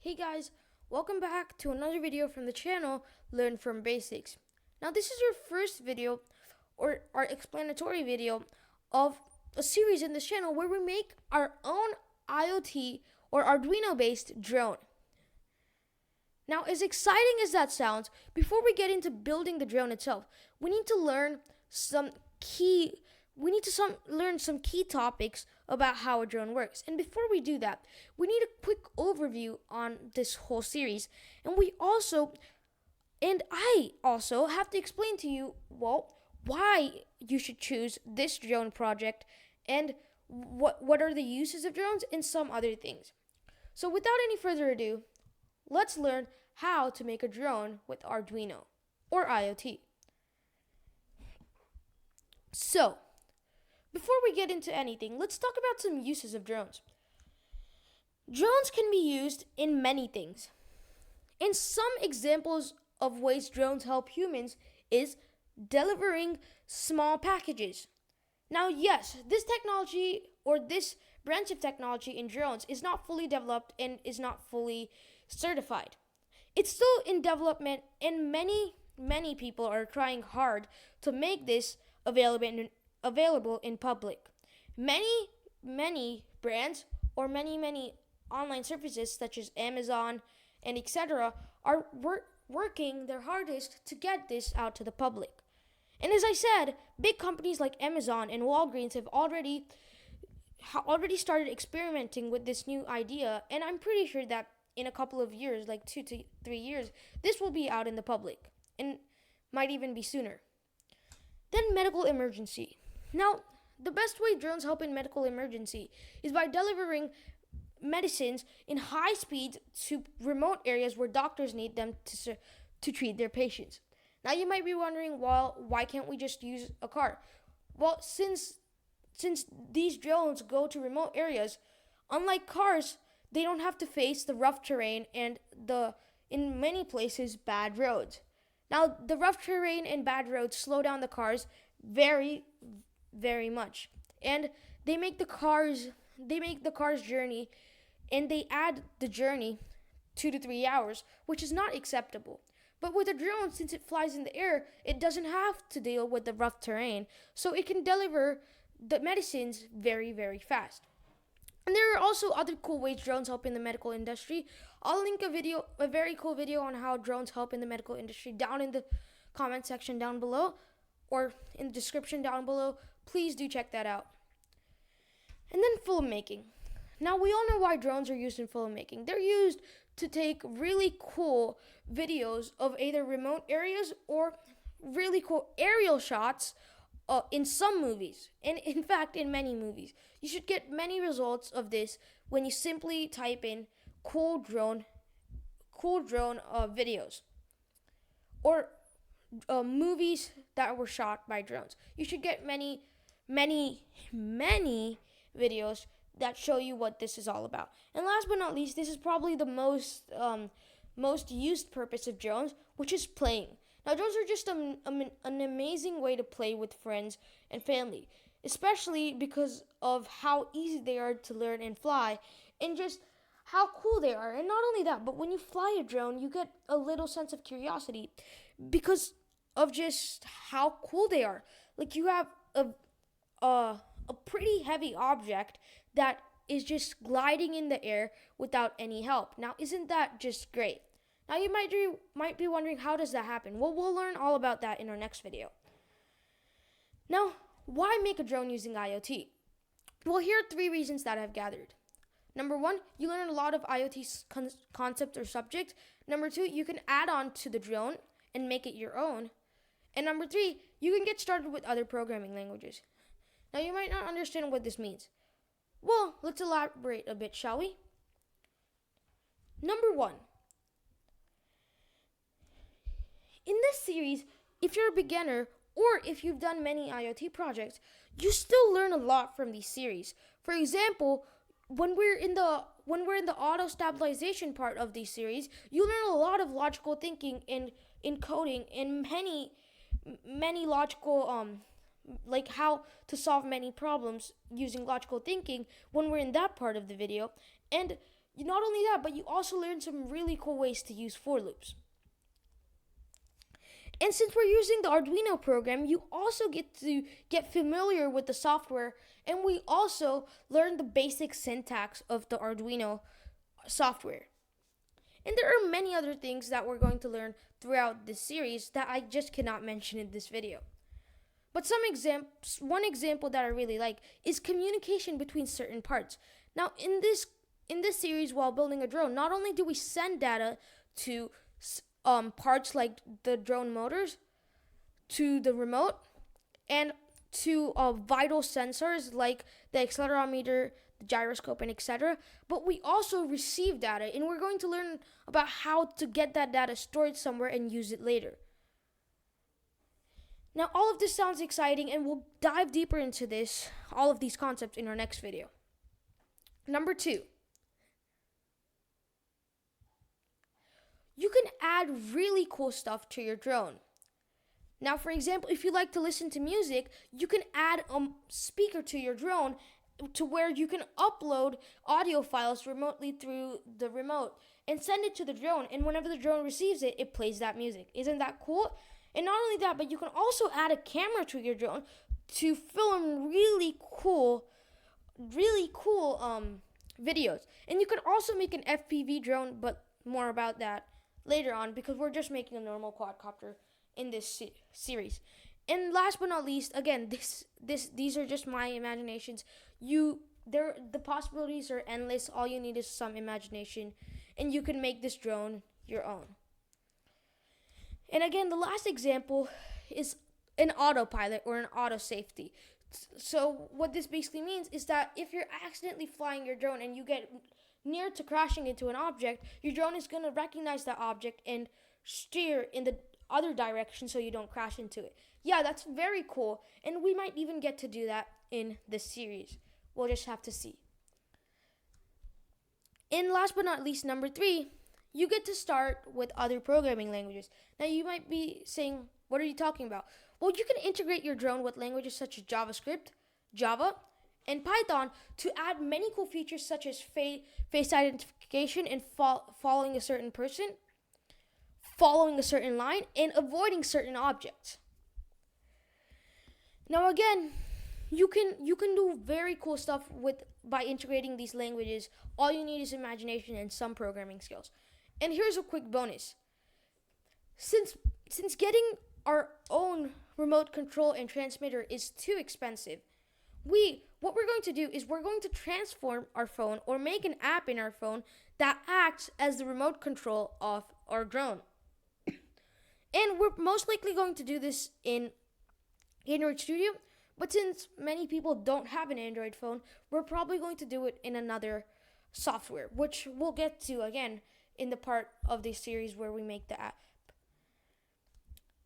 Hey guys, welcome back to another video from the channel Learn from Basics. Now this is our first video or our explanatory video of a series in this channel where we make our own IoT or Arduino based drone. Now as exciting as that sounds, before we get into building the drone itself, we need to learn some key topics about how a drone works. And before we do that, we need a quick overview on this whole series. And I also have to explain to you, why you should choose this drone project and what are the uses of drones and some other things. So without any further ado, let's learn how to make a drone with Arduino or IoT. So, before we get into anything, let's talk about some uses of drones. Drones can be used in many things. And some examples of ways drones help humans is delivering small packages. Now, yes, this technology or this branch of technology in drones is not fully developed and is not fully certified. It's still in development, and many people are trying hard to make this available in public. Many brands or many online services such as Amazon and etc. are working their hardest to get this out to the public. And as I said, big companies like Amazon and Walgreens have already started experimenting with this new idea, and I'm pretty sure that in a couple of years, like 2 to 3 years, this will be out in the public and might even be sooner. Then medical emergency. Now, the best way drones help in medical emergency is by delivering medicines in high speed to remote areas where doctors need them to treat their patients. Now, you might be wondering, why can't we just use a car? Well, since these drones go to remote areas, unlike cars, they don't have to face the rough terrain and in many places, bad roads. Now, the rough terrain and bad roads slow down the cars very, very much. And they make the car's journey, and they add the journey 2 to 3 hours, which is not acceptable. But with a drone, since it flies in the air, it doesn't have to deal with the rough terrain, so it can deliver the medicines very, very fast. And there are also other cool ways drones help in the medical industry. I'll link a very cool video on how drones help in the medical industry down in the comment section down below or in the description down below. Please do check that out. And then filmmaking. Now, we all know why drones are used in filmmaking. They're used to take really cool videos of either remote areas or really cool aerial shots in some movies, and in fact in many movies. You should get many results of this when you simply type in cool drone videos or movies that were shot by drones. You should get many videos that show you what this is all about. And last but not least, this is probably the most used purpose of drones, which is playing. Now, drones are just an amazing way to play with friends and family, especially because of how easy they are to learn and fly, and just how cool they are. And not only that, but when you fly a drone, you get a little sense of curiosity because of just how cool they are. Like, you have a pretty heavy object that is just gliding in the air without any help. Now, isn't that just great? Now, you might be wondering, how does that happen? Well, we'll learn all about that in our next video. Now, why make a drone using IoT? Well, here are 3 reasons that I've gathered. Number 1, you learn a lot of IoT concepts or subjects. Number 2, you can add on to the drone and make it your own. And number 3, you can get started with other programming languages. Now, you might not understand what this means. Well, let's elaborate a bit, shall we? Number 1. In this series, if you're a beginner or if you've done many IoT projects, you still learn a lot from these series. For example, when we're in the auto stabilization part of these series, you learn a lot of logical thinking and encoding and many logical like how to solve many problems using logical thinking when we're in that part of the video. And Not only that, but you also learn some really cool ways to use for loops. And since we're using the Arduino program, you also get to get familiar with the software, and we also learn the basic syntax of the Arduino software. And there are many other things that we're going to learn throughout this series that I just cannot mention in this video. But one example that I really like is communication between certain parts. Now, in this series, while building a drone, not only do we send data to parts like the drone motors, to the remote, and to vital sensors like the accelerometer, the gyroscope, and etc. But we also receive data, and we're going to learn about how to get that data stored somewhere and use it later. Now, all of this sounds exciting, and we'll dive deeper into all of these concepts in our next video. Number 2. You can add really cool stuff to your drone. Now, for example, if you like to listen to music, you can add a speaker to your drone to where you can upload audio files remotely through the remote and send it to the drone. And whenever the drone receives it, it plays that music. Isn't that cool? And not only that, but you can also add a camera to your drone to film really cool videos. And you can also make an FPV drone, but more about that later on, because we're just making a normal quadcopter in this series. And last but not least, again, these are just my imaginations. The possibilities are endless. All you need is some imagination, and you can make this drone your own. And again, the last example is an autopilot or an auto safety. So what this basically means is that if you're accidentally flying your drone and you get near to crashing into an object, your drone is going to recognize that object and steer in the other direction so you don't crash into it. Yeah, that's very cool, and we might even get to do that in this series. We'll just have to see. And last but not least, number 3, you get to start with other programming languages. Now, you might be saying, what are you talking about? Well, you can integrate your drone with languages such as JavaScript, Java, and Python to add many cool features such as face identification and following a certain person, following a certain line, and avoiding certain objects. Now, again, you can do very cool stuff by integrating these languages. All you need is imagination and some programming skills. And here's a quick bonus. Since getting our own remote control and transmitter is too expensive, what we're going to do is we're going to transform our phone or make an app in our phone that acts as the remote control of our drone. And we're most likely going to do this in Android Studio, but since many people don't have an Android phone, we're probably going to do it in another software, which we'll get to again in the part of this series where we make the app.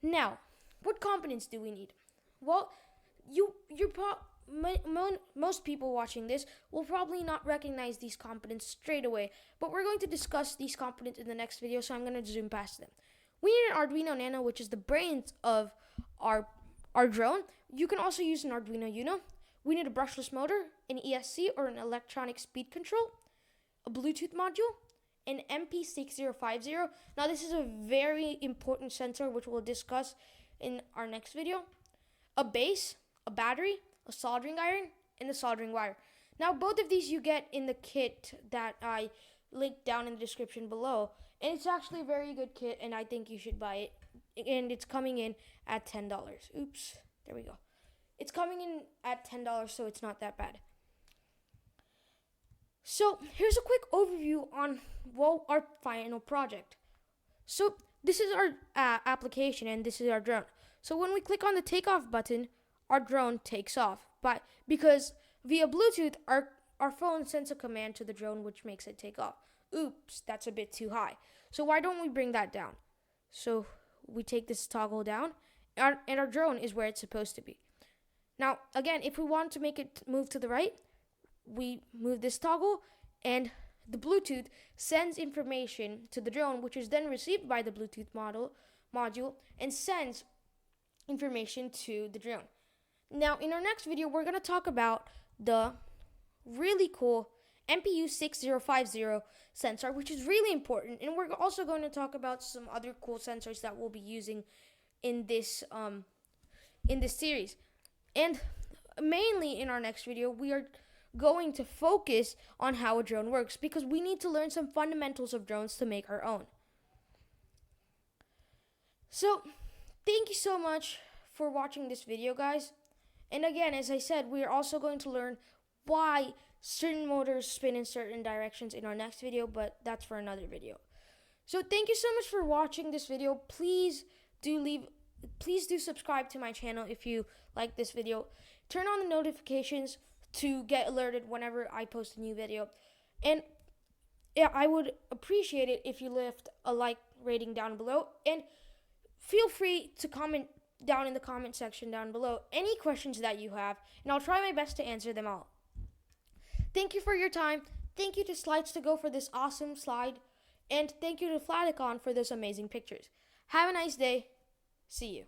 Now, what components do we need? Well, most people watching this will probably not recognize these components straight away, but we're going to discuss these components in the next video, so I'm going to zoom past them. We need an Arduino Nano, which is the brains of our drone. You can also use an Arduino Uno. We need a brushless motor, an ESC or an electronic speed control, a Bluetooth module, an MP6050. Now, this is a very important sensor, which we'll discuss in our next video. A base, a battery, a soldering iron, and a soldering wire. Now, both of these you get in the kit that I linked down in the description below. And it's actually a very good kit, and I think you should buy it. And it's coming in at $10. Oops, there we go. It's coming in at $10, so it's not that bad. So here's a quick overview on our final project. So this is our application, and this is our drone. So when we click on the takeoff button, our drone takes off. But because via Bluetooth, our phone sends a command to the drone, which makes it take off. Oops, that's a bit too high. So why don't we bring that down? So we take this toggle down, and our drone is where it's supposed to be. Now, again, if we want to make it move to the right, we move this toggle, and the Bluetooth sends information to the drone, which is then received by the Bluetooth module and sends information to the drone. Now, in our next video, we're going to talk about the really cool MPU 6050 sensor, which is really important. And we're also going to talk about some other cool sensors that we'll be using in this series. And mainly in our next video, we are going to focus on how a drone works, because we need to learn some fundamentals of drones to make our own. So, thank you so much for watching this video, guys. And again, as I said, we are also going to learn why certain motors spin in certain directions in our next video, but that's for another video. So thank you so much for watching this video. Please do subscribe to my channel if you like this video. Turn on the notifications to get alerted whenever I post a new video. And yeah, I would appreciate it if you left a like rating down below. And feel free to comment down in the comment section down below any questions that you have, and I'll try my best to answer them all. Thank you for your time. Thank you to Slides2Go for this awesome slide, and thank you to Flaticon for those amazing pictures. Have a nice day. See you.